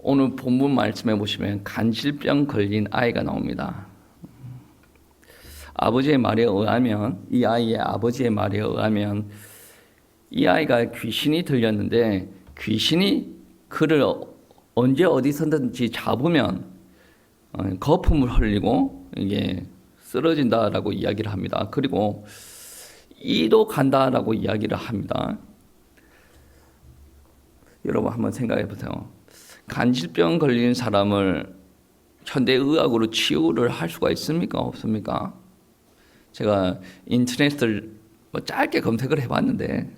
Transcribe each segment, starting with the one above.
오늘 본문 말씀해 보시면 간질병 걸린 아이가 나옵니다. 아버지의 말에 의하면, 이 아이의 아버지의 말에 의하면 이 아이가 귀신이 들렸는데 귀신이 그를 언제 어디서든지 잡으면 거품을 흘리고 이게 쓰러진다라고 이야기를 합니다. 그리고 이도 간다라고 이야기를 합니다. 여러분 한번 생각해 보세요. 간질병 걸린 사람을 현대의학으로 치유를 할 수가 있습니까? 없습니까? 제가 인터넷을 짧게 검색을 해봤는데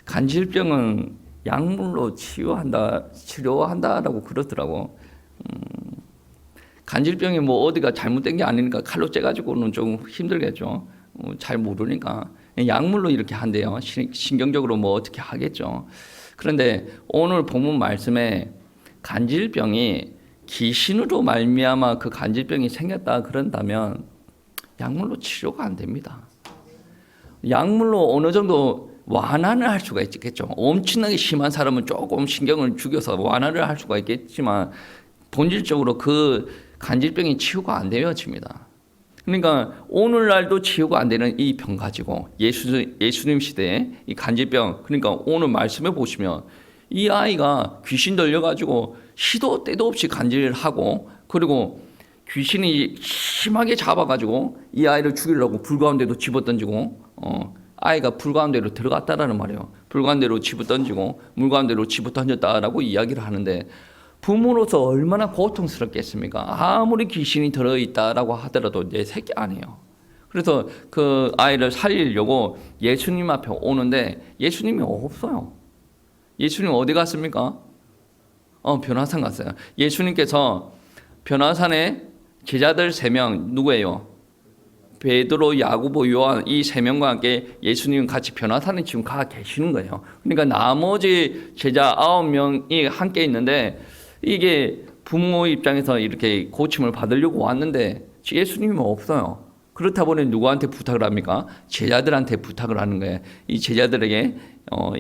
간질병은 약물로 치료한다라고 그러더라고. 간질병이 뭐 어디가 잘못된 게 아니니까 칼로 째가지고는 좀 힘들겠죠. 잘 모르니까 약물로 이렇게 한대요. 신경적으로 뭐 어떻게 하겠죠. 그런데 오늘 본문 말씀에 간질병이 귀신으로 말미암아 그 간질병이 생겼다 그런다면 약물로 치료가 안 됩니다. 약물로 어느 정도 완화를 할 수가 있겠죠. 엄청나게 심한 사람은 조금 신경을 죽여서 완화를 할 수가 있겠지만 본질적으로 그 간질병이 치유가 안 되어집니다. 그러니까 오늘날도 치유가 안 되는 이 병 가지고 예수님 시대에 이 간질병, 그러니까 오늘 말씀해 보시면 이 아이가 귀신 들려가지고 시도 때도 없이 간질을 하고, 그리고 귀신이 심하게 잡아가지고 이 아이를 죽이려고 불 가운데도 집어던지고, 아이가 불 가운데로 들어갔다라는 말이에요. 불 가운데로 집어던지고 물 가운데로 집어던졌다라고 이야기를 하는데 부모로서 얼마나 고통스럽겠습니까? 아무리 귀신이 들어있다라고 하더라도 내 새끼 아니에요. 그래서 그 아이를 살리려고 예수님 앞에 오는데 예수님이 없어요. 예수님 어디 갔습니까? 변화산 갔어요. 예수님께서 변화산에 제자들 3명 누구예요? 베드로, 야고보, 요한 이 3명과 함께 예수님 같이 변화산에 지금 가 계시는 거예요. 그러니까 나머지 제자 9명이 함께 있는데 이게 부모 입장에서 이렇게 고침을 받으려고 왔는데 예수님은 없어요. 그렇다 보니 누구한테 부탁을 합니까? 제자들한테 부탁을 하는 거예요. 이 제자들에게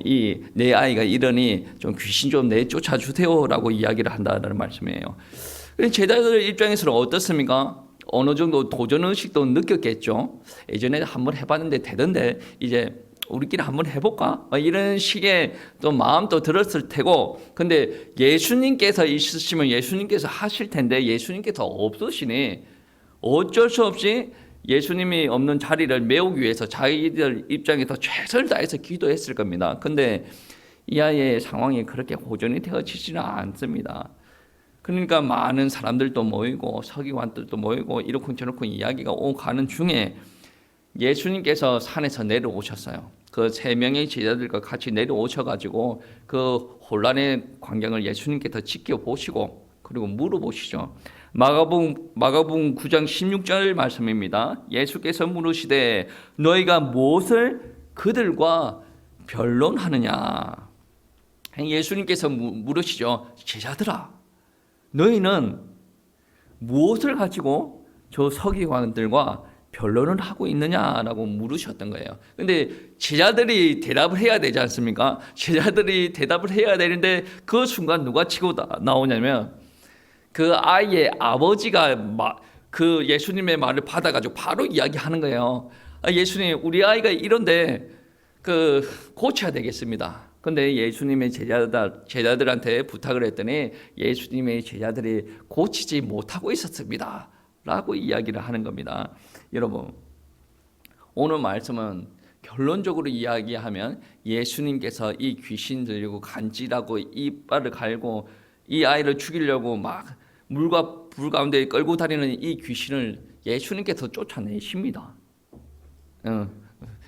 이 내 아이가 이러니 좀 귀신 좀 내쫓아 주세요라고 이야기를 한다는 말씀이에요. 제자들 입장에서는 어떻습니까? 어느 정도 도전 의식도 느꼈겠죠. 예전에 한번 해봤는데 되던데 이제 우리끼리 한번 해볼까? 이런 식의 또 마음도 들었을 테고, 근데 예수님께서 있으시면 예수님께서 하실 텐데 예수님께서 없으시니 어쩔 수 없이 예수님이 없는 자리를 메우기 위해서 자기들 입장에서 최선을 다해서 기도했을 겁니다. 근데 이 아이의 상황이 그렇게 호전이 되어지지는 않습니다. 그러니까 많은 사람들도 모이고 서기관들도 모이고 이렇고 저렇고 이야기가 오고 가는 중에 예수님께서 산에서 내려오셨어요. 그 3명의 제자들과 같이 내려오셔가지고 그 혼란의 광경을 예수님께서 지켜보시고 그리고 물어보시죠. 마가복음 9장 16절 말씀입니다. 예수께서 물으시되 너희가 무엇을 그들과 변론하느냐. 예수님께서 물으시죠. 제자들아, 너희는 무엇을 가지고 저 서기관들과 변론을 하고 있느냐라고 물으셨던 거예요. 근데 제자들이 대답을 해야 되지 않습니까? 제자들이 대답을 해야 되는데 그 순간 누가 치고 나오냐면 그 아이의 아버지가 그 예수님의 말을 받아가지고 바로 이야기하는 거예요. 예수님, 우리 아이가 이런데 그 고쳐야 되겠습니다. 근데 예수님의 제자들한테 부탁을 했더니 예수님의 제자들이 고치지 못하고 있었습니다. 라고 이야기를 하는 겁니다. 여러분, 오늘 말씀은 결론적으로 이야기하면 예수님께서 이 귀신 들리고 간질하고 이빨을 갈고 이 아이를 죽이려고 막 물과 불 가운데 끌고 다니는 이 귀신을 예수님께서 쫓아내십니다.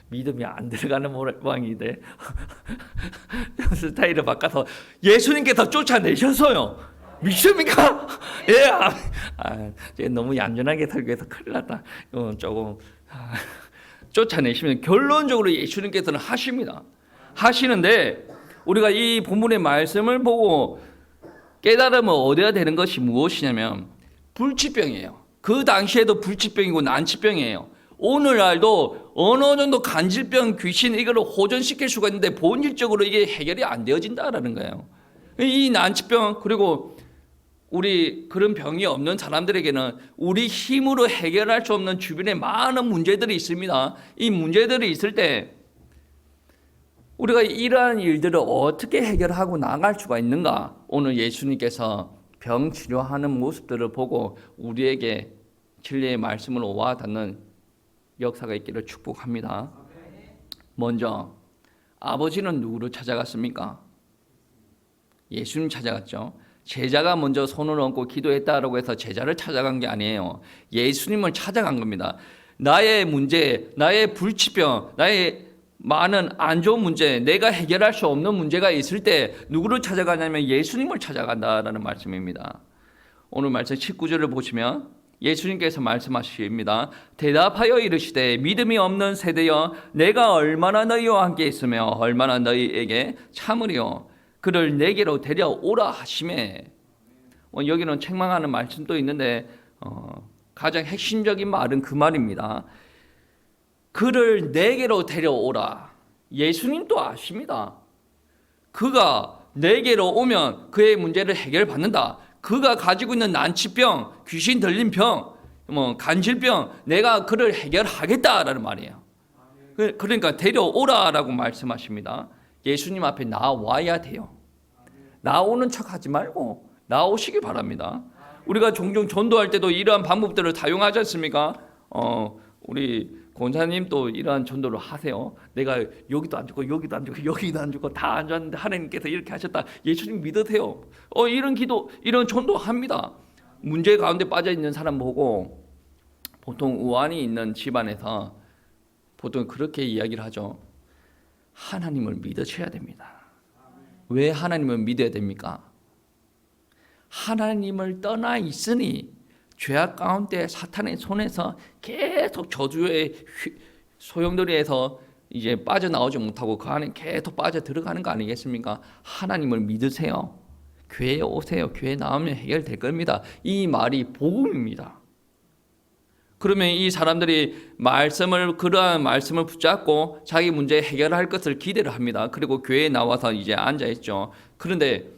믿음이 안 들어가는 모양인데 스타일을 바꿔서 예수님께서 쫓아내셨어요. 믿습니까? 예, 너무 얌전하게 살기 위해서 큰일 났다. 조금 쫓아내시면 결론적으로 예수님께서는 하십니다. 하시는데 우리가 이 본문의 말씀을 보고 깨달으면 얻어야 되는 것이 무엇이냐면 불치병이에요. 그 당시에도 불치병이고 난치병이에요. 오늘날도 어느 정도 간질병, 귀신 이걸 호전시킬 수가 있는데 본질적으로 이게 해결이 안 되어진다라는 거예요. 이 난치병 그리고 우리 그런 병이 없는 사람들에게는 우리 힘으로 해결할 수 없는 주변에 많은 문제들이 있습니다. 이 문제들이 있을 때 우리가 이러한 일들을 어떻게 해결하고 나갈 수가 있는가? 오늘 예수님께서 병 치료하는 모습들을 보고 우리에게 진리의 말씀을 와닿는 역사가 있기를 축복합니다. 먼저 아버지는 누구를 찾아갔습니까? 예수님 찾아갔죠. 제자가 먼저 손을 얹고 기도했다라고 해서 제자를 찾아간 게 아니에요. 예수님을 찾아간 겁니다. 나의 문제, 나의 불치병, 나의 많은 안 좋은 문제, 내가 해결할 수 없는 문제가 있을 때 누구를 찾아가냐면 예수님을 찾아간다라는 말씀입니다. 오늘 말씀 19절을 보시면 예수님께서 말씀하십니다. 대답하여 이르시되 믿음이 없는 세대여 내가 얼마나 너희와 함께 있으며 얼마나 너희에게 참으리요 그를 내게로 데려오라 하시매. 여기는 책망하는 말씀도 있는데 가장 핵심적인 말은 그 말입니다. 그를 내게로 데려오라. 예수님도 아십니다. 그가 내게로 오면 그의 문제를 해결받는다. 그가 가지고 있는 난치병, 귀신 들린 병, 간질병, 내가 그를 해결하겠다라는 말이에요. 그러니까 데려오라라고 말씀하십니다. 예수님 앞에 나와야 돼요. 나오는 척하지 말고 나오시기 바랍니다. 우리가 종종 전도할 때도 이러한 방법들을 다용하지 않습니까? 우리 권사님도 이러한 전도를 하세요. 내가 여기도 안 죽고 여기도 안 죽고 여기도 안 죽고 다 앉았는데 하나님께서 이렇게 하셨다. 예수님 믿으세요. 이런 기도, 이런 전도 합니다. 문제 가운데 빠져 있는 사람 보고 보통 우환이 있는 집안에서 보통 그렇게 이야기를 하죠. 하나님을 믿으셔야 됩니다. 왜 하나님을 믿어야 됩니까? 하나님을 떠나 있으니 죄악 가운데 사탄의 손에서 계속 저주의 소용돌이에서 이제 빠져나오지 못하고 그 안에 계속 빠져 들어가는 거 아니겠습니까? 하나님을 믿으세요. 교회에 오세요. 교회 나오면 해결될 겁니다. 이 말이 복음입니다. 그러면 이 사람들이 그러한 말씀을 붙잡고 자기 문제 해결할 것을 기대를 합니다. 그리고 교회에 나와서 이제 앉아 있죠. 그런데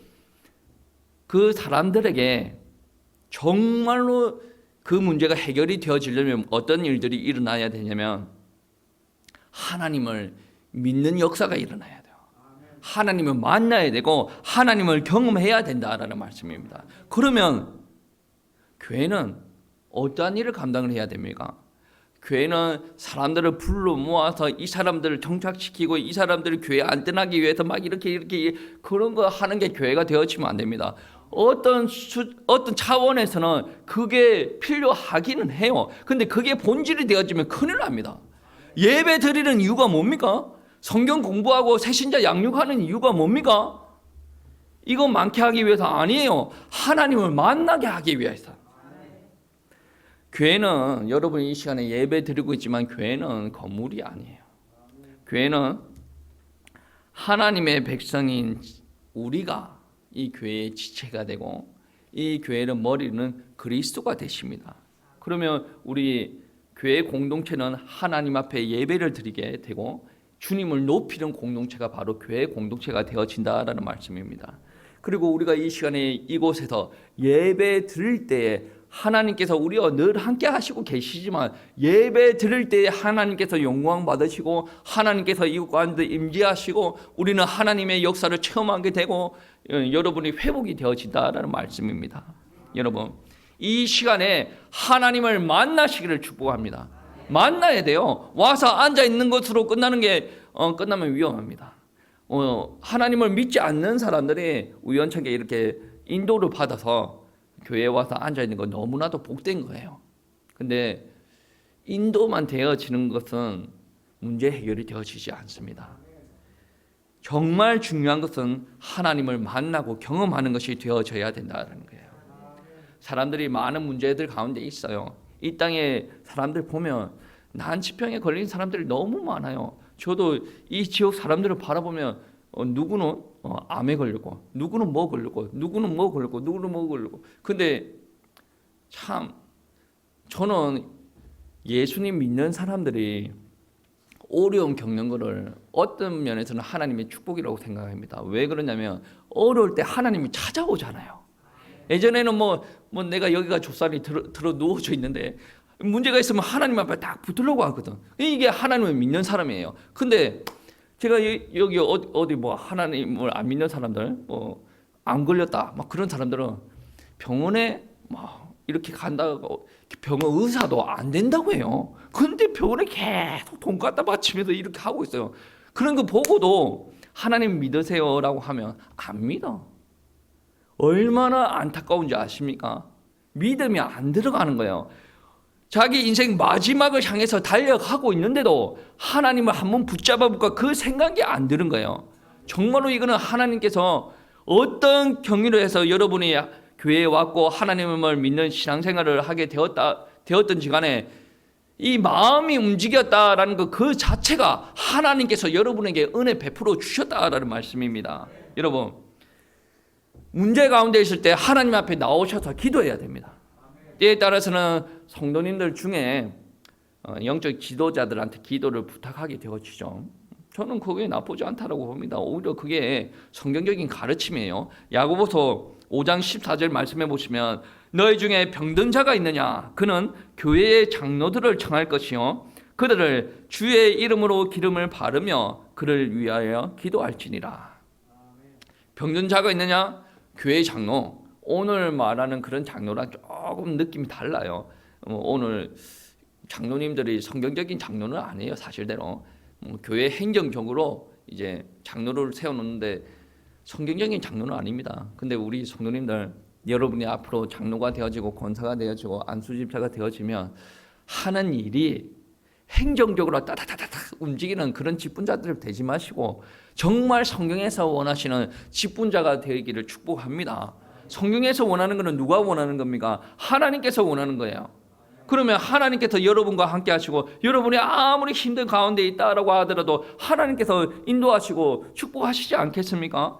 그 사람들에게 정말로 그 문제가 해결이 되어지려면 어떤 일들이 일어나야 되냐면 하나님을 믿는 역사가 일어나야 돼요. 하나님을 만나야 되고 하나님을 경험해야 된다라는 말씀입니다. 그러면 교회는 어떠한 일을 감당을 해야 됩니까? 교회는 사람들을 불러 모아서 이 사람들을 정착시키고 이 사람들을 교회에 안전하기 위해서 막 이렇게 그런 거 하는 게 교회가 되어지면 안 됩니다. 어떤 차원에서는 그게 필요하기는 해요. 근데 그게 본질이 되어지면 큰일 납니다. 예배 드리는 이유가 뭡니까? 성경 공부하고 새신자 양육하는 이유가 뭡니까? 이거 많게 하기 위해서 아니에요. 하나님을 만나게 하기 위해서. 교회는 여러분이 이 시간에 예배 드리고 있지만 교회는 건물이 아니에요. 교회는 하나님의 백성인 우리가 이 교회의 지체가 되고 이 교회의 머리는 그리스도가 되십니다. 그러면 우리 교회 공동체는 하나님 앞에 예배를 드리게 되고 주님을 높이는 공동체가 바로 교회 공동체가 되어진다라는 말씀입니다. 그리고 우리가 이 시간에 이곳에서 예배 드릴 때에 하나님께서 우리와 늘 함께 하시고 계시지만 예배 드릴 때에 하나님께서 영광 받으시고 하나님께서 이곳 가운데 임재하시고 우리는 하나님의 역사를 체험하게 되고 여러분이 회복이 되어진다라는 말씀입니다. 여러분 이 시간에 하나님을 만나시기를 축복합니다. 만나야 돼요. 와서 앉아 있는 것으로 끝나면 위험합니다. 하나님을 믿지 않는 사람들이 우연찮게 이렇게 인도를 받아서 교회에 와서 앉아 있는 건 너무나도 복된 거예요. 근데 인도만 되어지는 것은 문제 해결이 되어지지 않습니다. 정말 중요한 것은 하나님을 만나고 경험하는 것이 되어져야 된다는 거예요. 사람들이 많은 문제들 가운데 있어요. 이 땅에 사람들 보면 난치병에 걸린 사람들이 너무 많아요. 저도 이 지역 사람들을 바라보면 누구는 암에 걸리고 누구는 뭐 걸리고 누구는 뭐 걸리고 누구는 뭐 걸리고. 근데 참 저는 예수님 믿는 사람들이 어려움 겪는 거를 어떤 면에서는 하나님의 축복이라고 생각합니다. 왜 그러냐면 어려울 때 하나님이 찾아오잖아요. 예전에는 뭐 내가 여기가 좁쌀이 들어 누워져 있는데 문제가 있으면 하나님 앞에 딱 붙으려고 하거든. 이게 하나님을 믿는 사람이에요. 근데 제가 여기 어디 뭐 하나님을 안 믿는 사람들, 뭐 안 걸렸다 막 그런 사람들은 병원에 막 이렇게 간다고 병원 의사도 안 된다고 해요. 근데 병원에 계속 돈 갖다 바치면서 이렇게 하고 있어요. 그런 거 보고도 하나님 믿으세요라고 하면 안 믿어. 얼마나 안타까운지 아십니까? 믿음이 안 들어가는 거예요. 자기 인생 마지막을 향해서 달려가고 있는데도 하나님을 한번 붙잡아 볼까 그 생각이 안 드는 거예요. 정말로 이거는 하나님께서 어떤 경위로 해서 여러분이 교회에 왔고 하나님을 믿는 신앙생활을 하게 되었던지 간에 이 마음이 움직였다라는 그 자체가 하나님께서 여러분에게 은혜 베풀어 주셨다라는 말씀입니다. 여러분, 문제 가운데 있을 때 하나님 앞에 나오셔서 기도해야 됩니다. 때에 따라서는 성도님들 중에 영적 지도자들한테 기도를 부탁하게 되어지죠. 저는 그게 나쁘지 않다고 봅니다. 오히려 그게 성경적인 가르침이에요. 야고보서 5장 14절 말씀해 보시면 너희 중에 병든 자가 있느냐 그는 교회의 장로들을 청할 것이요 그들을 주의 이름으로 기름을 바르며 그를 위하여 기도할지니라. 병든 자가 있느냐? 교회 장로. 오늘 말하는 그런 장로랑 조금 느낌이 달라요. 오늘 장로님들이 성경적인 장로는 아니에요. 사실대로 교회 행정적으로 이제 장로를 세워놓는데 성경적인 장로는 아닙니다. 근데 우리 성도님들 여러분이 앞으로 장로가 되어지고 권사가 되어지고 안수집사가 되어지면 하는 일이 행정적으로 따다다다닥 움직이는 그런 직분자들 되지 마시고 정말 성경에서 원하시는 직분자가 되기를 축복합니다. 성경에서 원하는 것은 누가 원하는 겁니까? 하나님께서 원하는 거예요. 그러면 하나님께서 여러분과 함께 하시고 여러분이 아무리 힘든 가운데 있다라고 하더라도 하나님께서 인도하시고 축복하시지 않겠습니까?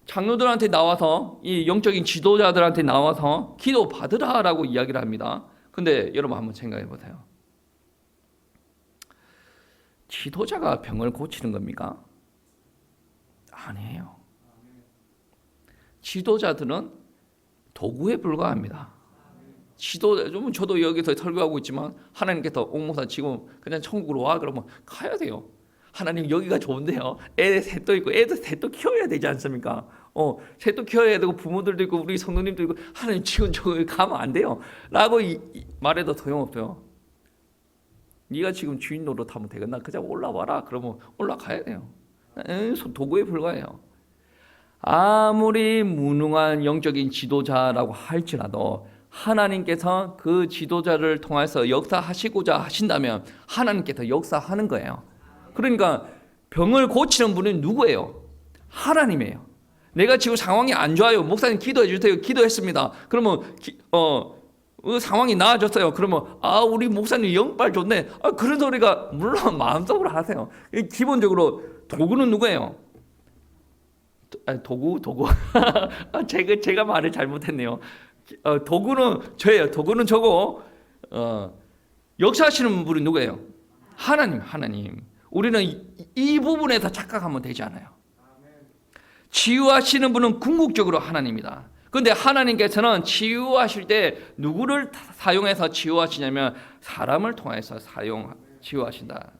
장로들한테 나와서 이 영적인 지도자들한테 나와서 기도 받으라라고 이야기를 합니다. 근데 여러분 한번 생각해 보세요. 지도자가 병을 고치는 겁니까? 아니에요. 지도자들은 도구에 불과합니다. 저도 여기서 설교하고 있지만 하나님께서 옥목사 지금 그냥 천국으로 와 그러면 가야 돼요. 하나님 여기가 좋은데요. 애 셋도 있고 애도 셋도 키워야 되지 않습니까? 셋도 키워야 되고 부모들도 있고 우리 성도님도 있고 하나님 지금 저기 가면 안 돼요. 라고 말해도 소용없어요. 네가 지금 주인 노릇하면 되겠나? 그냥 올라와라. 그러면 올라가야 돼요. 도구에 불과해요. 아무리 무능한 영적인 지도자라고 할지라도 하나님께서 그 지도자를 통해서 역사하시고자 하신다면 하나님께서 역사하는 거예요. 그러니까 병을 고치는 분은 누구예요? 하나님이에요. 내가 지금 상황이 안 좋아요. 목사님 기도해 주세요. 기도했습니다. 그러면 상황이 나아졌어요. 그러면 우리 목사님 영빨 좋네. 그런 소리가 물론 마음속으로 하세요. 기본적으로 도구는 누구예요? 도구. 제가 말을 잘못했네요. 도구는 저예요. 도구는 저고 역사하시는 분이 누구예요? 하나님. 우리는 이 부분에서 착각하면 되지 않아요. 치유하시는 분은 궁극적으로 하나님이다. 그런데 하나님께서는 치유하실 때 누구를 사용해서 치유하시냐면 사람을 통해서 치유하신다.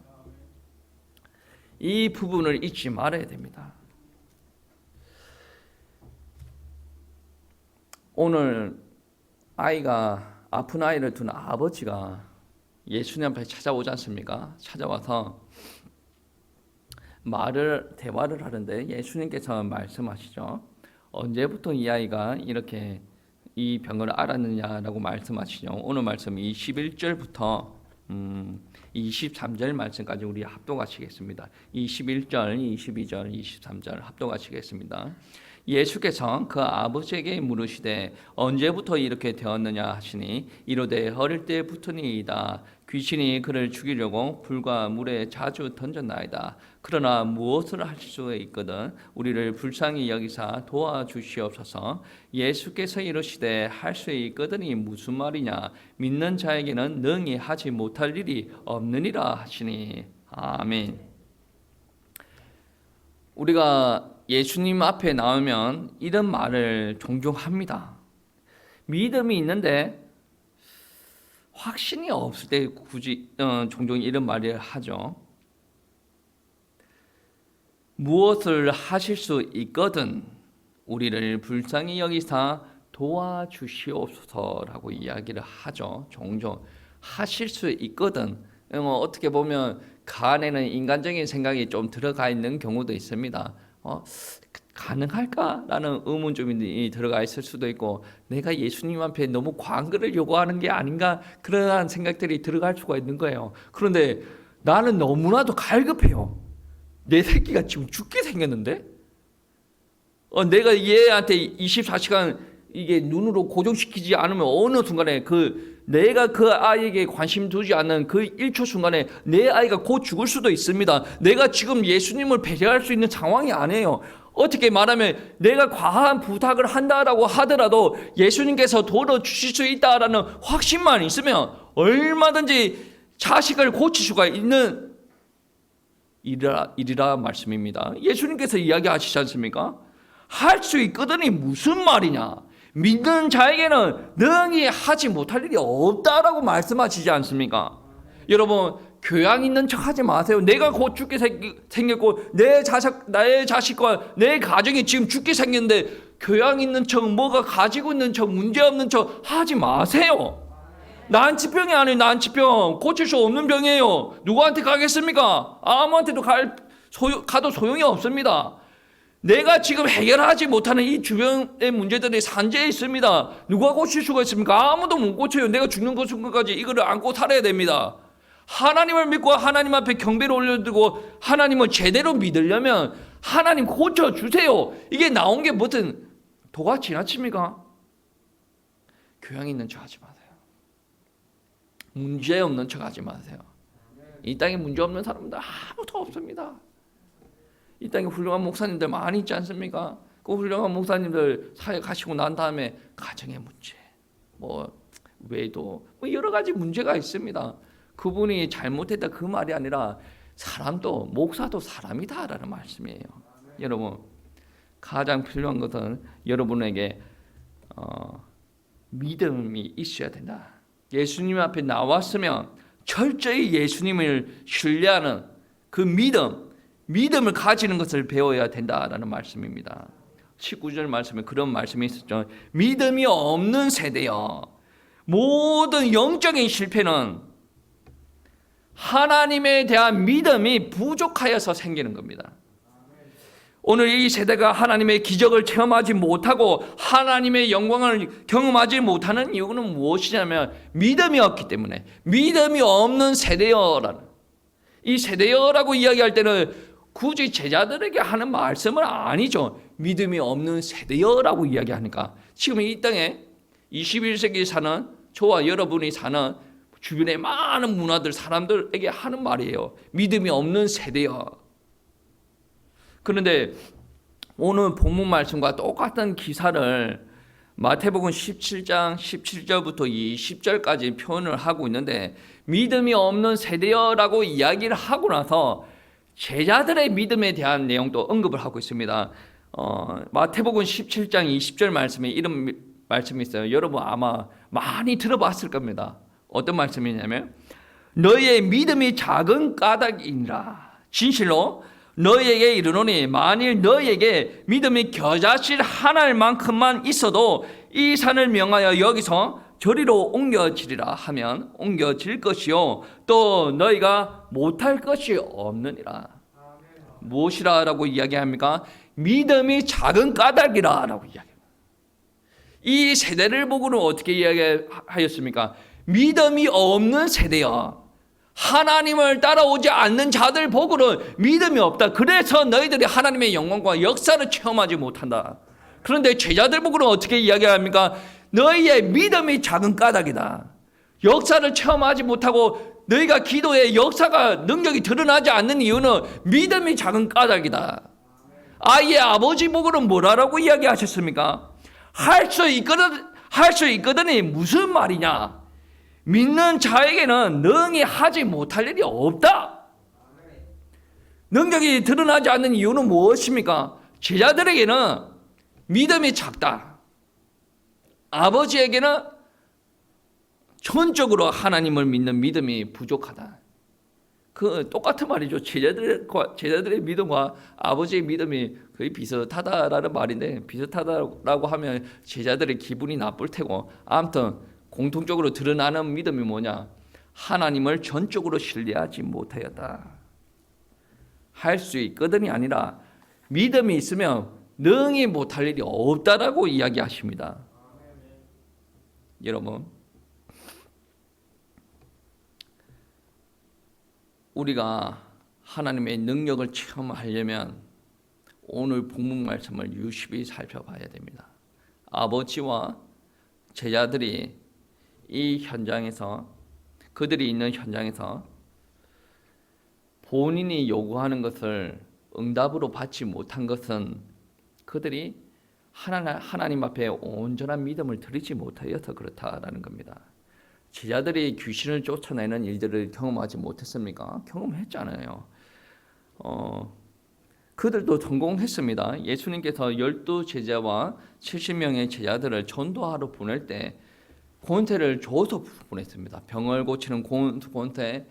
이 부분을 잊지 말아야 됩니다. 오늘 아픈 아이를 둔 아버지가 예수님 앞에 찾아오지 않습니까? 찾아와서 대화를 하는데 예수님께서 말씀하시죠. 언제부터 이 아이가 이렇게 이 병을 앓았느냐라고 말씀하시죠. 오늘 말씀 21절부터 23절 말씀까지 우리 합독하시겠습니다. 21절, 22절, 23절 합독하시겠습니다. 예수께서 그 아버지에게 물으시되 언제부터 이렇게 되었느냐 하시니 이르되 어릴 때부터니이다. 귀신이 그를 죽이려고 불과 물에 자주 던졌나이다. 그러나 무엇을 할 수 있거든 우리를 불쌍히 여기사 도와주시옵소서. 예수께서 이르시되 할 수 있거든이 무슨 말이냐? 믿는 자에게는 능히 하지 못할 일이 없느니라 하시니. 아멘. 우리가 예수님 앞에 나오면 이런 말을 종종 합니다. 믿음이 있는데 확신이 없을 때 굳이 종종 이런 말을 하죠. 무엇을 하실 수 있거든 우리를 불쌍히 여기사 도와주시옵소서라고 이야기를 하죠. 종종 하실 수 있거든. 어떻게 보면 그 안에는 인간적인 생각이 좀 들어가 있는 경우도 있습니다. 가능할까라는 의문점이 들어가 있을 수도 있고, 내가 예수님 앞에 너무 광거를 요구하는 게 아닌가, 그러한 생각들이 들어갈 수가 있는 거예요. 그런데 나는 너무나도 갈급해요. 내 새끼가 지금 죽게 생겼는데 내가 얘한테 24시간 이게 눈으로 고정시키지 않으면 어느 순간에 내가 그 아이에게 관심 두지 않는 그 1초 순간에 내 아이가 곧 죽을 수도 있습니다. 내가 지금 예수님을 배려할 수 있는 상황이 아니에요. 어떻게 말하면 내가 과한 부탁을 한다라고 하더라도 예수님께서 도와주실 수 있다라는 확신만 있으면 얼마든지 자식을 고칠 수가 있는 일이라 말씀입니다. 예수님께서 이야기하시지 않습니까? 할 수 있거든이 무슨 말이냐? 믿는 자에게는 능히 하지 못할 일이 없다라고 말씀하시지 않습니까? 여러분, 교양 있는 척 하지 마세요. 내가 곧 죽게 생겼고 나의 자식과 내 가정이 지금 죽게 생겼는데 교양 있는 척, 뭐가 가지고 있는 척, 문제없는 척 하지 마세요. 난치병이 아니에요. 난치병. 고칠 수 없는 병이에요. 누구한테 가겠습니까? 아무한테도 가도 소용이 없습니다. 내가 지금 해결하지 못하는 이 주변의 문제들이 산재에 있습니다. 누가 고칠 수가 있습니까? 아무도 못 고쳐요. 내가 죽는 것까지 이거를 안고 살아야 됩니다. 하나님을 믿고 하나님 앞에 경배를 올려두고 하나님을 제대로 믿으려면 하나님 고쳐주세요. 이게 나온 게 무슨 도가 지나칩니까? 교양 있는 척 하지 마세요. 문제 없는 척 하지 마세요. 이 땅에 문제 없는 사람들 아무도 없습니다. 이 땅에 훌륭한 목사님들 많이 있지 않습니까? 그 훌륭한 목사님들 사역하시고 난 다음에 가정의 문제, 외도 여러 가지 문제가 있습니다. 그분이 잘못했다 그 말이 아니라 사람도 목사도 사람이다라는 말씀이에요. 여러분, 가장 필요한 것은 여러분에게 믿음이 있어야 된다. 예수님 앞에 나왔으면 철저히 예수님을 신뢰하는 그 믿음을 가지는 것을 배워야 된다라는 말씀입니다. 19절 말씀에 그런 말씀이 있었죠. 믿음이 없는 세대여. 모든 영적인 실패는 하나님에 대한 믿음이 부족하여서 생기는 겁니다. 오늘 이 세대가 하나님의 기적을 체험하지 못하고 하나님의 영광을 경험하지 못하는 이유는 무엇이냐면 믿음이 없기 때문에, 믿음이 없는 세대여라는, 이 세대여라고 이야기할 때는 굳이 제자들에게 하는 말씀은 아니죠. 믿음이 없는 세대여라고 이야기하니까 지금 이 땅에 21세기 사는 저와 여러분이 사는 주변의 많은 문화들, 사람들에게 하는 말이에요. 믿음이 없는 세대여. 그런데 오늘 본문 말씀과 똑같은 기사를 마태복음 17장 17절부터 20절까지 표현을 하고 있는데, 믿음이 없는 세대여라고 이야기를 하고 나서 제자들의 믿음에 대한 내용도 언급을 하고 있습니다. 마태복음 17장 20절 말씀에 이런 말씀이 있어요. 여러분 아마 많이 들어봤을 겁니다. 어떤 말씀이냐면, 너희의 믿음이 작은 까닭이니라. 진실로 너희에게 이르노니 만일 너희에게 믿음이 겨자씨 하나만큼만 있어도 이 산을 명하여 여기서 저리로 옮겨지리라 하면 옮겨질 것이요 또 너희가 못할 것이 없느니라. 무엇이라고 이야기합니까? 믿음이 작은 까닭이라고 이야기합니다. 이 세대를 보고는 어떻게 이야기하였습니까? 믿음이 없는 세대야. 하나님을 따라오지 않는 자들 보고는 믿음이 없다. 그래서 너희들이 하나님의 영광과 역사를 체험하지 못한다. 그런데 제자들 보고는 어떻게 이야기합니까? 너희의 믿음이 작은 까닭이다. 역사를 체험하지 못하고 너희가 기도에 역사가 능력이 드러나지 않는 이유는 믿음이 작은 까닭이다. 아이의 아버지 보고는 뭐라고 이야기하셨습니까? 할 수 있거든이 무슨 말이냐? 믿는 자에게는 능히 하지 못할 일이 없다. 능력이 드러나지 않는 이유는 무엇입니까? 제자들에게는 믿음이 작다. 아버지에게는 전적으로 하나님을 믿는 믿음이 부족하다. 그 똑같은 말이죠. 제자들의 믿음과 아버지의 믿음이 거의 비슷하다라는 말인데, 비슷하다라고 하면 제자들의 기분이 나쁠 테고, 아무튼 공통적으로 드러나는 믿음이 뭐냐? 하나님을 전적으로 신뢰하지 못하였다. 할 수 있거든이 아니라 믿음이 있으면 능히 못할 일이 없다라고 이야기하십니다. 여러분, 우리가 하나님의 능력을 체험하려면 오늘 본문 말씀을 유심히 살펴봐야 됩니다. 아버지와 제자들이 이 현장에서, 그들이 있는 현장에서 본인이 요구하는 것을 응답으로 받지 못한 것은 그들이 하나님 앞에 온전한 믿음을 드리지 못하여서 그렇다라는 겁니다. 제자들이 귀신을 쫓아내는 일들을 경험하지 못했습니까? 경험했잖아요. 그들도 성공했습니다. 예수님께서 12제자와 70명의 제자들을 전도하러 보낼 때 권세를 줘서 보냈습니다. 병을 고치는 권세,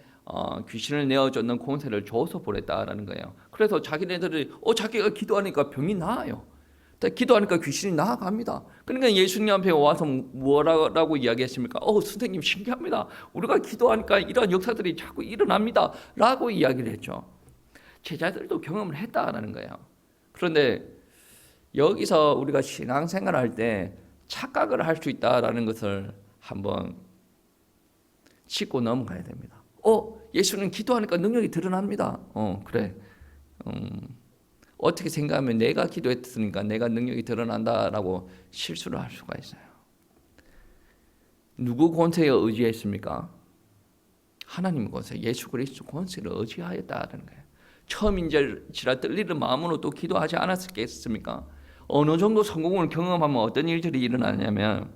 귀신을 내어쫓는 권세를 줘서 보냈다라는 거예요. 그래서 자기네들이 자기가 기도하니까 병이 나아요. 기도하니까 귀신이 나아갑니다. 그러니까 예수님 앞에 와서 뭐라고 이야기했습니까? 선생님 신기합니다. 우리가 기도하니까 이런 역사들이 자꾸 일어납니다. 라고 이야기를 했죠. 제자들도 경험을 했다라는 거예요. 그런데 여기서 우리가 신앙생활을 할 때 착각을 할 수 있다라는 것을 한번 짚고 넘어가야 됩니다. 예수는 기도하니까 능력이 드러납니다. 그래. 어떻게 생각하면 내가 기도했으니까 내가 능력이 드러난다라고 실수를 할 수가 있어요. 누구 권세에 의지했습니까? 하나님 권세, 예수 그리스도 권세를 의지하였다는 거예요. 처음인지라 떨리는 마음으로 또 기도하지 않았겠습니까? 어느 정도 성공을 경험하면 어떤 일들이 일어나냐면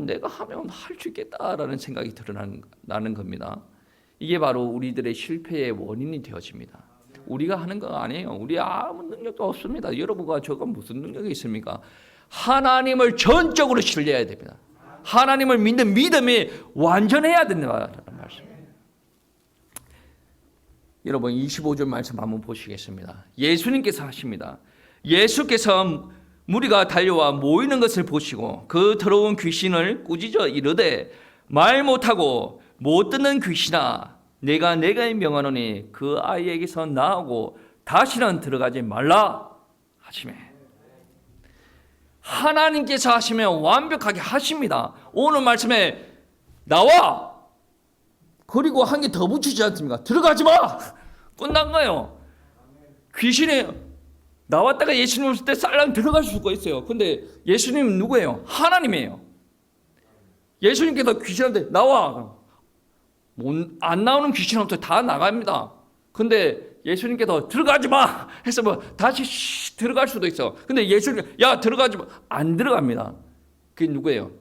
내가 하면 할 수 있겠다라는 생각이 드러나는 겁니다. 이게 바로 우리들의 실패의 원인이 되어집니다. 우리가 하는 거 아니에요. 우리 아무 능력도 없습니다. 여러분과 저가 무슨 능력이 있습니까? 하나님을 전적으로 신뢰해야 됩니다. 하나님을 믿는 믿음이 완전해야 된다는 말씀이에요. 여러분 25절 말씀 한번 보시겠습니다. 예수님께서 하십니다. 예수께서 무리가 달려와 모이는 것을 보시고 그 더러운 귀신을 꾸짖어 이르되 말 못하고 못 듣는 귀신아 내가 명하노니 그 아이에게서 나오고 다시는 들어가지 말라 하시매. 하나님께서 하시면 완벽하게 하십니다. 오늘 말씀에 나와 그리고 한 개 더 붙이지 않습니까? 들어가지 마. 끝난 거예요. 귀신이 나왔다가 예수님 오실 때 쌀랑 들어갈 수가 있어요. 근데 예수님은 누구예요? 하나님이에요. 예수님께서 귀신한테 나와. 안 나오는 귀신한테 다 나갑니다. 근데 예수님께서 들어가지 마 해서 다시 들어갈 수도 있어. 근데 예수님 야 들어가지 마. 안 들어갑니다. 그게 누구예요?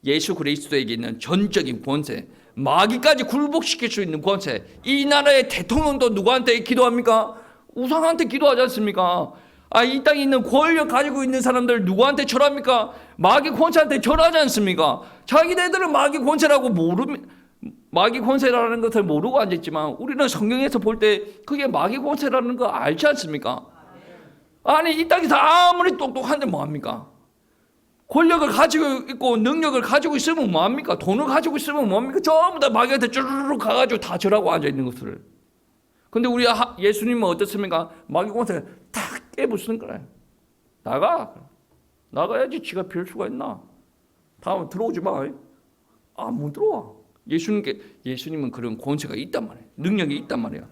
예수 그리스도에게 있는 전적인 권세, 마귀까지 굴복시킬 수 있는 권세. 이 나라의 대통령도 누구한테 기도합니까? 우상한테 기도하지 않습니까? 이 땅에 있는 권력 가지고 있는 사람들 누구한테 절합니까? 마귀 권세한테 절하지 않습니까? 자기네들은 마귀 권세라고 마귀 권세라는 것을 모르고 앉았지만 우리는 성경에서 볼 때 그게 마귀 권세라는 거 알지 않습니까? 아니 이 땅에서 아무리 똑똑한데 뭐합니까? 권력을 가지고 있고 능력을 가지고 있으면 뭐합니까? 돈을 가지고 있으면 뭐합니까? 전부 다 마귀한테 쭈르르 가가지고 다 절하고 앉아있는 것을. 근데 우리 예수님은 어떻습니까? 마귀 권세를 탁 깨부수는 거예요. 나가야지 지가 빌 수가 있나? 다음 들어오지 마. 못 들어와. 예수님은 그런 권세가 있단 말이에요. 능력이 있단 말이에요.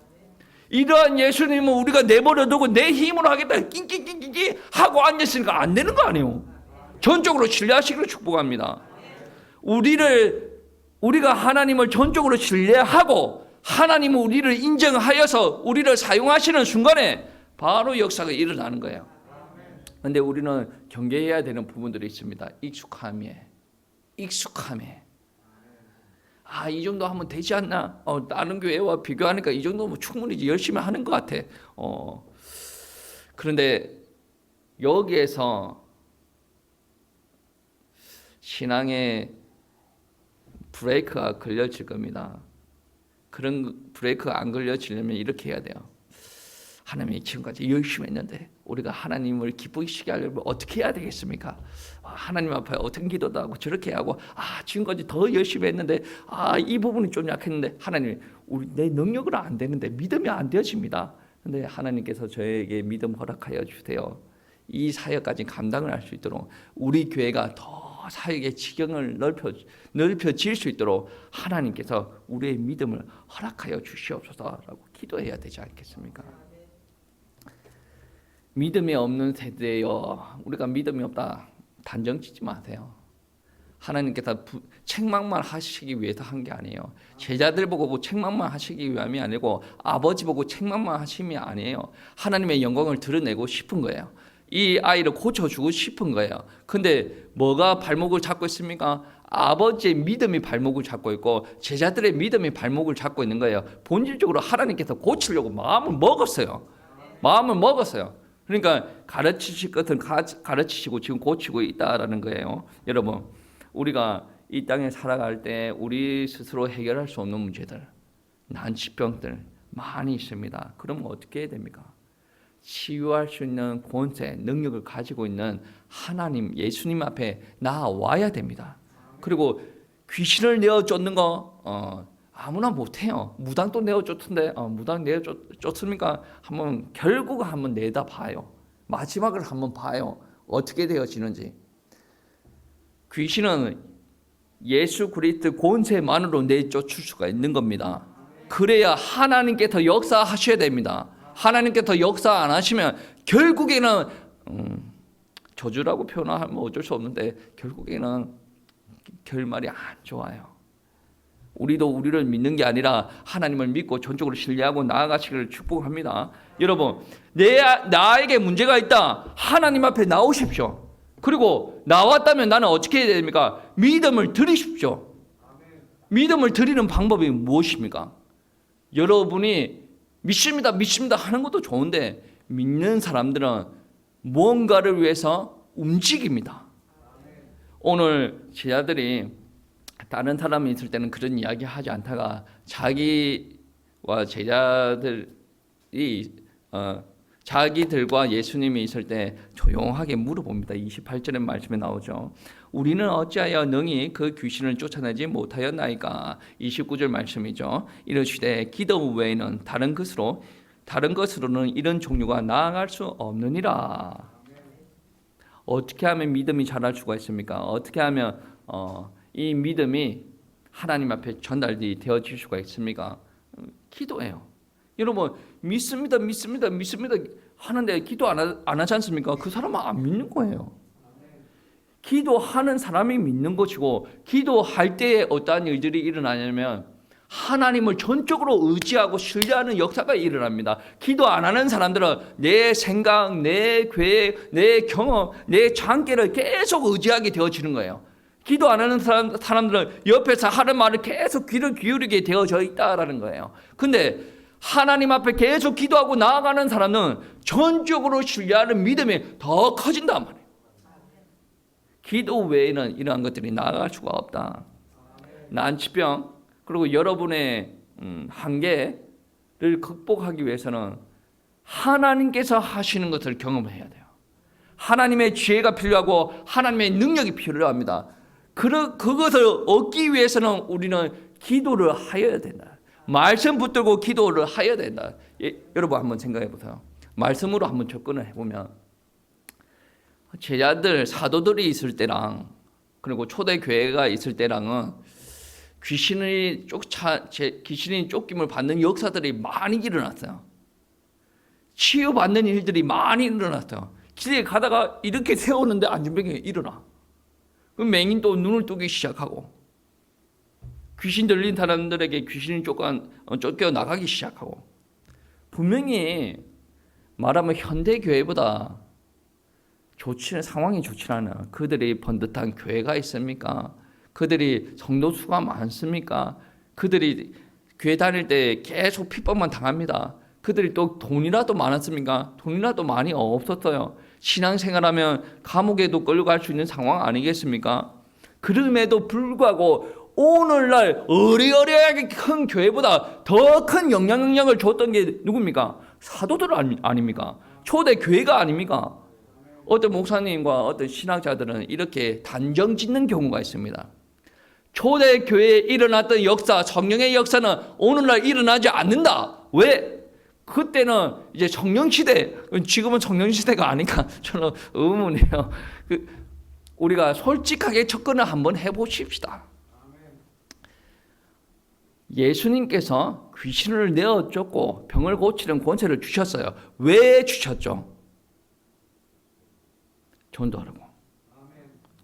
이러한 예수님은 우리가 내버려두고 내 힘으로 하겠다 낑낑낑낑 하고 앉았으니까 안 되는 거 아니에요. 전적으로 신뢰하시기를 축복합니다. 우리가 하나님을 전적으로 신뢰하고 하나님은 우리를 인정하여서 우리를 사용하시는 순간에 바로 역사가 일어나는 거예요. 그런데 우리는 경계해야 되는 부분들이 있습니다. 익숙함에 이 정도 하면 되지 않나? 다른 교회와 비교하니까 이 정도면 충분히 열심히 하는 것 같아. 그런데 여기에서 신앙의 브레이크가 걸려질 겁니다. 그런 브레이크가 안 걸려지려면 이렇게 해야 돼요. 하나님이 지금까지 열심히 했는데 우리가 하나님을 기쁘시게 하려면 어떻게 해야 되겠습니까? 하나님 앞에 어떤 기도도 하고 저렇게 하고 지금까지 더 열심히 했는데 이 부분이 좀 약했는데 하나님 우리 내 능력으로 안 되는데 믿음이 안 되어집니다. 근데 하나님께서 저에게 믿음 허락하여 주세요. 이 사역까지 감당을 할 수 있도록 우리 교회가 더 사역의 지경을 넓혀질 수 있도록 하나님께서 우리의 믿음을 허락하여 주시옵소서라고 기도해야 되지 않겠습니까? 믿음이 없는 세대여 우리가 믿음이 없다 단정 짓지 마세요. 하나님께서 책망만 하시기 위해서 한 게 아니에요. 제자들 보고 책망만 하시기 위함이 아니고 아버지 보고 책망만 하심이 아니에요. 하나님의 영광을 드러내고 싶은 거예요. 이 아이를 고쳐주고 싶은 거예요. 근데 뭐가 발목을 잡고 있습니까? 아버지의 믿음이 발목을 잡고 있고 제자들의 믿음이 발목을 잡고 있는 거예요. 본질적으로 하나님께서 고치려고 마음을 먹었어요. 그러니까 가르치실 것은 가르치시고 지금 고치고 있다라는 거예요. 여러분, 우리가 이 땅에 살아갈 때 우리 스스로 해결할 수 없는 문제들, 난치병들 많이 있습니다. 그러면 어떻게 해야 됩니까? 치유할 수 있는 권세, 능력을 가지고 있는 하나님, 예수님 앞에 나와야 됩니다. 그리고 귀신을 내어 쫓는 거 아무나 못해요. 무당도 내어 쫓던데 무당 내어 쫓습니까? 결국 한번 내다 봐요. 마지막을 한번 봐요. 어떻게 되어지는지. 귀신은 예수 그리스도 권세만으로 내쫓을 수가 있는 겁니다. 그래야 하나님께서 역사하셔야 됩니다. 하나님께서 역사 안 하시면 결국에는 저주라고 표현하면 어쩔 수 없는데 결국에는 결말이 안 좋아요. 우리도 우리를 믿는 게 아니라 하나님을 믿고 전적으로 신뢰하고 나아가시기를 축복합니다. 여러분, 나에게 문제가 있다. 하나님 앞에 나오십시오. 그리고 나왔다면 나는 어떻게 해야 됩니까? 믿음을 드리십시오. 믿음을 드리는 방법이 무엇입니까? 여러분이 믿습니다 하는 것도 좋은데 믿는 사람들은 무언가를 위해서 움직입니다. 오늘 제자들이 다른 사람이 있을 때는 그런 이야기 하지 않다가 자기와 제자들이 자기들과 예수님이 있을 때 조용하게 물어봅니다. 28절의 말씀에 나오죠. 우리는 어찌하여 능히 그 귀신을 쫓아내지 못하였나이까. 29절 말씀이죠. 이르시되 기도 외에는 다른 것으로는 이런 종류가 나아갈 수 없느니라. 어떻게 하면 믿음이 자랄 수가 있습니까? 어떻게 하면 이 믿음이 하나님 앞에 전달이 되어질 수가 있습니까? 기도해요. 여러분, 믿습니다 하는데 기도 안 하지 않습니까? 그 사람은 안 믿는 거예요. 기도하는 사람이 믿는 것이고, 기도할 때에 어떠한 일들이 일어나냐면 하나님을 전적으로 의지하고 신뢰하는 역사가 일어납니다. 기도 안 하는 사람들은 내 생각, 내 계획, 내 경험, 내 장기를 계속 의지하게 되어지는 거예요. 기도 안 하는 사람들은 옆에서 하는 말을 계속 귀를 기울이게 되어져 있다라는 거예요. 근데 하나님 앞에 계속 기도하고 나아가는 사람은 전적으로 신뢰하는 믿음이 더 커진단 말이에요. 기도 외에는 이러한 것들이 나아갈 수가 없다. 난치병 그리고 여러분의 한계를 극복하기 위해서는 하나님께서 하시는 것을 경험해야 돼요. 하나님의 지혜가 필요하고 하나님의 능력이 필요합니다. 그것을 얻기 위해서는 우리는 기도를 하여야 된다. 말씀 붙들고 기도를 하여야 된다. 여러분 한번 생각해 보세요. 말씀으로 한번 접근을 해보면 제자들, 사도들이 있을 때랑 그리고 초대 교회가 있을 때랑은 귀신이 쫓김을 받는 역사들이 많이 일어났어요. 치유받는 일들이 많이 일어났어요. 길에 가다가 이렇게 세우는데 안전병이 일어나. 그럼 맹인도 눈을 뜨기 시작하고 귀신 들린 사람들에게 귀신이 쫓겨 나가기 시작하고. 분명히 말하면 현대 교회보다 상황이 좋지 않아. 그들이 번듯한 교회가 있습니까? 그들이 성도 수가 많습니까? 그들이 교회 다닐 때 계속 핍박만 당합니다. 그들이 또 돈이라도 많았습니까? 돈이라도 많이 없었어요. 신앙생활하면 감옥에도 끌려갈 수 있는 상황 아니겠습니까? 그럼에도 불구하고 오늘날 어리어리하게 큰 교회보다 더 큰 영향력을 줬던 게 누굽니까? 사도들 아닙니까? 초대 교회가 아닙니까? 어떤 목사님과 어떤 신학자들은 이렇게 단정 짓는 경우가 있습니다. 초대 교회에 일어났던 역사, 성령의 역사는 오늘날 일어나지 않는다. 왜? 그때는 이제 성령시대, 지금은 성령시대가 아니까 저는 의문이에요. 우리가 솔직하게 접근을 한번 해보십시다. 예수님께서 귀신을 내어 쫓고 병을 고치는 권세를 주셨어요. 왜 주셨죠?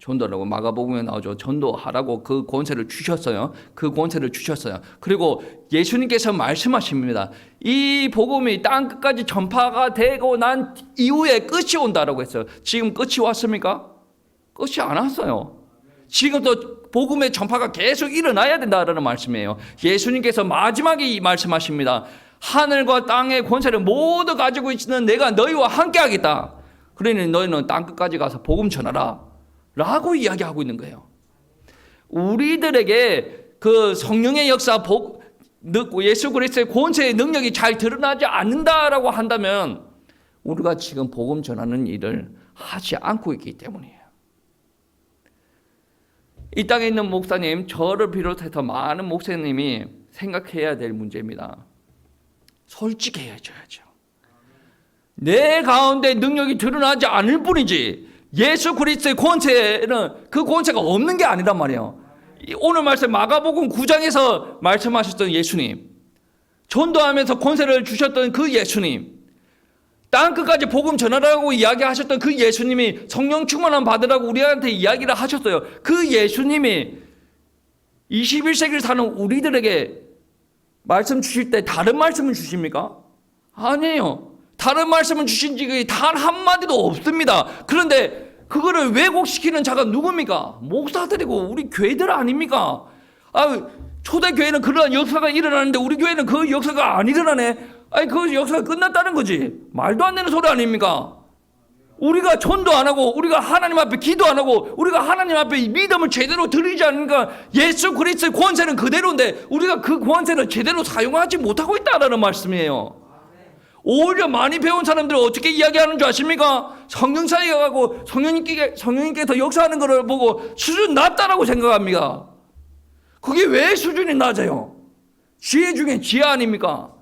전도하라고 마가복음에 나오죠. 전도하라고 그 권세를 주셨어요. 그 권세를 주셨어요. 그리고 예수님께서 말씀하십니다. 이 복음이 땅 끝까지 전파가 되고 난 이후에 끝이 온다라고 했어요. 지금 끝이 왔습니까? 끝이 안 왔어요. 지금도 복음의 전파가 계속 일어나야 된다라는 말씀이에요. 예수님께서 마지막에 말씀하십니다. 하늘과 땅의 권세를 모두 가지고 있는 내가 너희와 함께 하겠다. 그러니 너희는 땅 끝까지 가서 복음 전하라 라고 이야기하고 있는 거예요. 우리들에게 그 성령의 역사, 예수 그리스도의 권세의 능력이 잘 드러나지 않는다라고 한다면 우리가 지금 복음 전하는 일을 하지 않고 있기 때문이에요. 이 땅에 있는 목사님, 저를 비롯해서 많은 목사님이 생각해야 될 문제입니다. 솔직해져야죠. 내 가운데 능력이 드러나지 않을 뿐이지 예수 그리스도의 권세는 그 권세가 없는 게 아니란 말이에요. 오늘 말씀 마가복음 9장에서 말씀하셨던 예수님, 전도하면서 권세를 주셨던 그 예수님, 땅 끝까지 복음 전하라고 이야기하셨던 그 예수님이 성령 충만함 받으라고 우리한테 이야기를 하셨어요. 그 예수님이 21세기를 사는 우리들에게 말씀 주실 때 다른 말씀을 주십니까? 아니에요. 다른 말씀을 주신 적이 단 한마디도 없습니다. 그런데 그거를 왜곡시키는 자가 누굽니까? 목사들이고 우리 교회들 아닙니까? 초대교회는 그러한 역사가 일어나는데 우리 교회는 그 역사가 안 일어나네. 그 역사가 끝났다는 거지. 말도 안 되는 소리 아닙니까? 우리가 전도 안 하고 우리가 하나님 앞에 기도 안 하고 우리가 하나님 앞에 믿음을 제대로 드리지 않으니까 예수 그리스도의 권세는 그대로인데 우리가 그 권세를 제대로 사용하지 못하고 있다는 말씀이에요. 오히려 많이 배운 사람들은 어떻게 이야기하는 줄 아십니까? 성령 사이에 가고 성령님께서 역사하는 것을 보고 수준 낮다라고 생각합니다. 그게 왜 수준이 낮아요? 지혜 중에 지혜 아닙니까?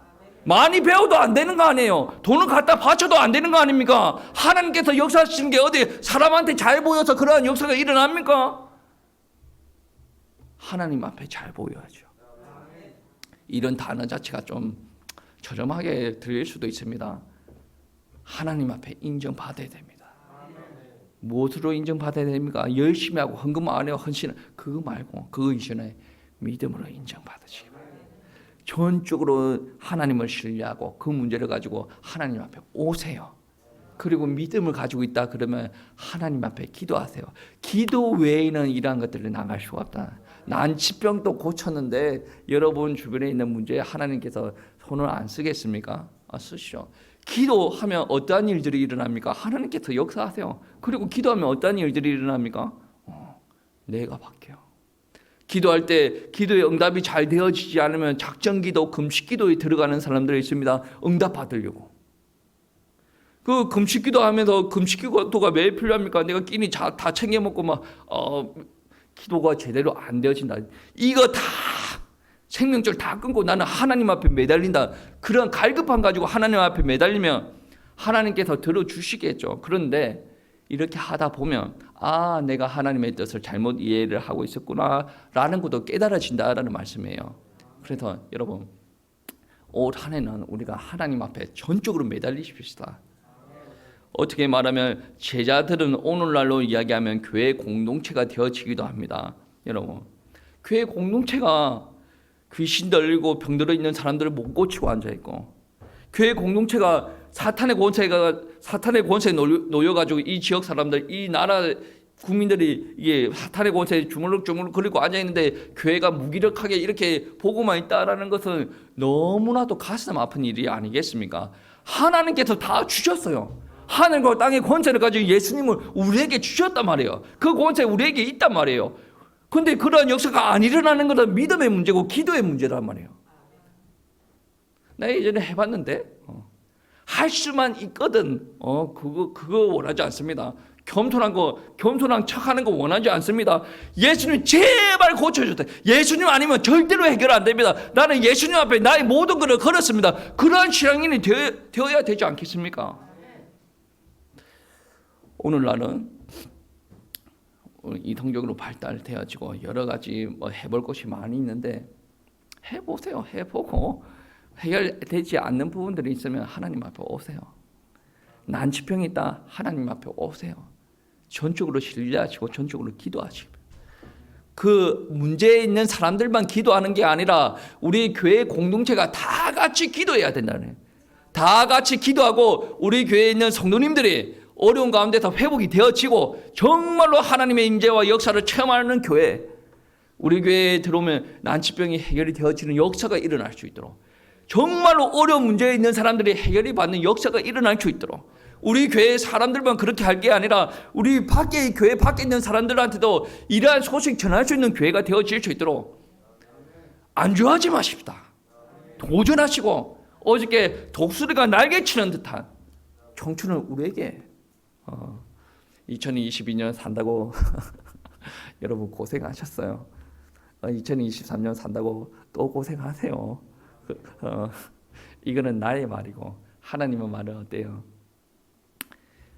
많이 배워도 안 되는 거 아니에요? 돈을 갖다 바쳐도 안 되는 거 아닙니까? 하나님께서 역사하시는 게 어디 사람한테 잘 보여서 그러한 역사가 일어납니까? 하나님 앞에 잘 보여야죠. 이런 단어 자체가 좀 저렴하게 들릴 수도 있습니다. 하나님 앞에 인정받아야 됩니다. 무엇으로 인정받아야 됩니까? 열심히 하고 헌금 안 해요, 헌신 그거 말고 그거 이전에 믿음으로 인정받으시기 바랍니다. 전적으로 하나님을 신뢰하고 그 문제를 가지고 하나님 앞에 오세요. 그리고 믿음을 가지고 있다 그러면 하나님 앞에 기도하세요. 기도 외에는 이러한 것들이 나갈 수가 없다. 난치병도 고쳤는데 여러분 주변에 있는 문제에 하나님께서 손을 안 쓰겠습니까? 쓰시죠. 기도하면 어떠한 일들이 일어납니까? 하나님께서 역사하세요. 그리고 기도하면 어떠한 일들이 일어납니까? 내가 바뀌어요. 기도할 때 기도의 응답이 잘 되어지지 않으면 작정기도, 금식기도에 들어가는 사람들이 있습니다. 응답 받으려고. 그 금식기도 하면서 금식기도가 왜 필요합니까? 내가 끼니 다 챙겨 먹고 막 기도가 제대로 안 되어진다. 이거 다 생명줄 다 끊고 나는 하나님 앞에 매달린다. 그런 갈급함 가지고 하나님 앞에 매달리면 하나님께서 들어주시겠죠. 그런데 이렇게 하다 보면 내가 하나님의 뜻을 잘못 이해를 하고 있었구나 라는 것도 깨달아진다라는 말씀이에요. 그래서 여러분 올 한 해는 우리가 하나님 앞에 전적으로 매달리십시다. 어떻게 말하면 제자들은 오늘날로 이야기하면 교회 공동체가 되어지기도 합니다. 여러분 교회 공동체가 귀신 들리고 병 들어 있는 사람들을 못 고치고 앉아 있고 교회 공동체가 사탄의 권세에 놓여가지고 이 지역 사람들, 이 나라 국민들이 이게 사탄의 권세에 주물럭주물럭 거리고 앉아 있는데 교회가 무기력하게 이렇게 보고만 있다라는 것은 너무나도 가슴 아픈 일이 아니겠습니까? 하나님께서 다 주셨어요. 하늘과 땅의 권세를 가지고 예수님을 우리에게 주셨단 말이에요. 그 권세 우리에게 있단 말이에요. 근데 그러한 역사가 안 일어나는 것은 믿음의 문제고 기도의 문제란 말이에요. 나 예전에 해봤는데 할 수만 있거든 그거 원하지 않습니다. 겸손한 척하는 거 원하지 않습니다. 예수님 제발 고쳐주세요. 예수님 아니면 절대로 해결 안 됩니다. 나는 예수님 앞에 나의 모든 것을 걸었습니다. 그러한 신앙인이 되어야 되지 않겠습니까? 오늘날은 이성적으로 발달되어지고 여러 가지 해볼 것이 많이 있는데 해보세요. 해보고 해결되지 않는 부분들이 있으면 하나님 앞에 오세요. 난치병이 있다. 하나님 앞에 오세요. 전적으로 신뢰하시고 전적으로 기도하시고 그 문제에 있는 사람들만 기도하는 게 아니라 우리 교회 공동체가 다 같이 기도해야 된다네. 다 같이 기도하고 우리 교회에 있는 성도님들이 어려운 가운데서 회복이 되어지고 정말로 하나님의 임재와 역사를 체험하는 교회, 우리 교회에 들어오면 난치병이 해결이 되어지는 역사가 일어날 수 있도록, 정말로 어려운 문제에 있는 사람들이 해결이 받는 역사가 일어날 수 있도록, 우리 교회 사람들만 그렇게 할 게 아니라 우리 밖에 교회 밖에 있는 사람들한테도 이러한 소식 전할 수 있는 교회가 되어질 수 있도록 안주하지 마십시다. 도전하시고 어저께 독수리가 날개치는 듯한 청춘을 우리에게 2022년 산다고 여러분 고생하셨어요. 2023년 산다고 또 고생하세요. 이거는 나의 말이고 하나님의 말은 어때요?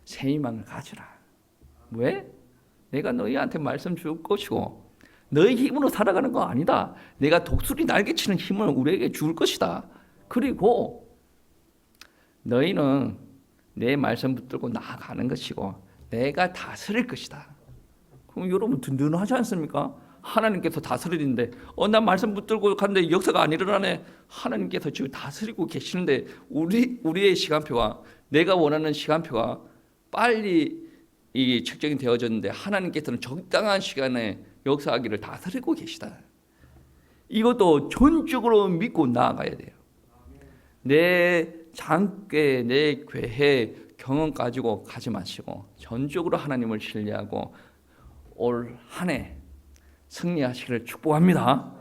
새 희망을 가지라. 왜? 내가 너희한테 말씀 줄 것이고 너희 힘으로 살아가는 거 아니다. 내가 독수리 날개치는 힘을 우리에게 줄 것이다. 그리고 너희는 내 말씀 붙들고 나아가는 것이고 내가 다스릴 것이다. 그럼 여러분 든든하지 않습니까? 하나님께서 다스리는데 난 말씀 붙들고 갔는데 역사가 안 일어나네. 하나님께서 지금 다스리고 계시는데 우리의 시간표가 내가 원하는 시간표가 빨리 이 책정이 되어졌는데 하나님께서는 적당한 시간에 역사하기를 다스리고 계시다. 이것도 전적으로 믿고 나아가야 돼요. 내 장께 내 괴해 경험 가지고 가지 마시고 전적으로 하나님을 신뢰하고 올 한 해 승리하시기를 축복합니다.